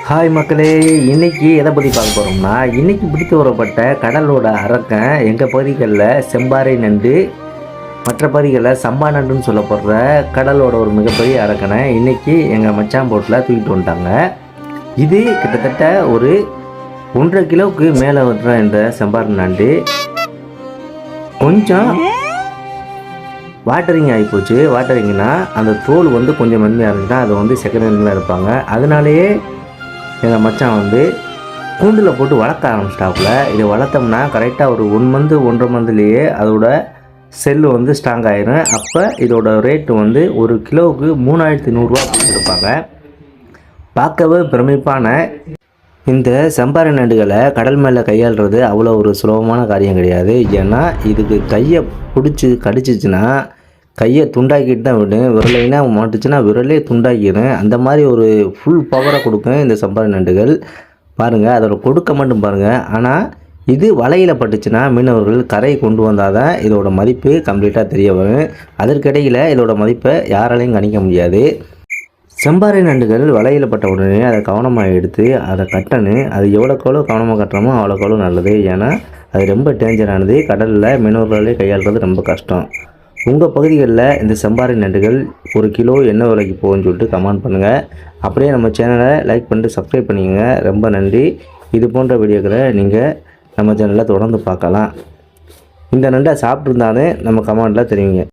Hi மக்களே, இன்றைக்கி எதை பற்றி பார்க்க போகிறோம்னா, இன்றைக்கி பிடித்து வரப்பட்ட கடலோட அரக்கன் எங்கள் பகுதிகளில் செம்பாறை நண்டு, மற்ற பகுதிகளில் சம்பா நண்டுன்னு சொல்லப்படுற கடலோட ஒரு மிகப்பெரிய அரக்கனை இன்றைக்கி எங்கள் மச்சான் போட்டில் தூக்கிட்டு வந்துட்டாங்க. இது கிட்டத்தட்ட ஒரு 1.5 கிலோவுக்கு மேலே வர்ற இந்த செம்பாறை நண்டு கொஞ்சம் வாட்டரிங் ஆகிப்போச்சு. வாட்டரிங்னா அந்த தோல் கொஞ்சம் மென்மையாக இருந்துச்சுன்னா அதை செகண்ட் ஹேண்டில் இருப்பாங்க. அதனாலேயே எங்கள் மச்சான் கூண்டில் போட்டு வளர்க்க ஆரம்பிச்சிட்டாப்புல. இதை வளர்த்தோம்னா கரெக்டாக ஒரு 1 மந்த் 1.5 மந்த்லேயே அதோட செல்லு ஸ்ட்ராங் ஆயிரும். அப்போ இதோட ரேட்டு ஒரு கிலோவுக்கு 3100 ரூபா கொடுப்பாங்க. பார்க்கவே பிரமிப்பான இந்த செம்பாறை நண்டுகளை கடல் மேலே கையாளுறது அவ்வளோ ஒரு சுலபமான காரியம் கிடையாது. ஏன்னா இதுக்கு கையை பிடிச்சி கடிச்சிச்சின்னா கையை துண்டாக்கிட்டு தான் விடும். விரலைனா மாட்டுச்சுன்னா விரலே துண்டாக்கிடும். அந்த மாதிரி ஒரு ஃபுல் பவரை கொடுக்கும் இந்த செம்பாறை நண்டுகள். பாருங்கள், அதோட கொடுக்க மட்டும் பாருங்கள். ஆனால் இது வலையில் பட்டுச்சுன்னா மீனவர்கள் கரை கொண்டு வந்தால் தான் இதோட மதிப்பு கம்ப்ளீட்டாக தெரிய வரும். அதற்கிடையில் இதோட மதிப்பை யாராலையும் கணிக்க முடியாது. செம்பாறை நண்டுகள் வலையில் பட்ட உடனே அதை கவனமாக எடுத்து அதை கட்டணும். அது எவ்வளோக்கெவ்வளோ கவனமாக கட்டுறோமோ அவ்வளோக்கெவ்வளோ நல்லது. ஏன்னா அது ரொம்ப டேஞ்சரானது. கடலில் மீனவர்களே கையாளுறது ரொம்ப கஷ்டம். உங்கள் பகுதிகளில் இந்த செம்பாறை நண்டுகள் 1 கிலோ என்ன விலைக்கு போகுன்னு சொல்லிட்டு கமெண்ட் பண்ணுங்கள். அப்படியே நம்ம சேனலை லைக் பண்ணிட்டு சப்ஸ்கிரைப் பண்ணிக்கோங்க. ரொம்ப நன்றி. இது போன்ற வீடியோக்களை நீங்கள் நம்ம சேனலில் தொடர்ந்து பார்க்கலாம். இந்த நண்டை சாப்பிட்ருந்தாலும் நம்ம கமெண்டில் தெரிவிங்க.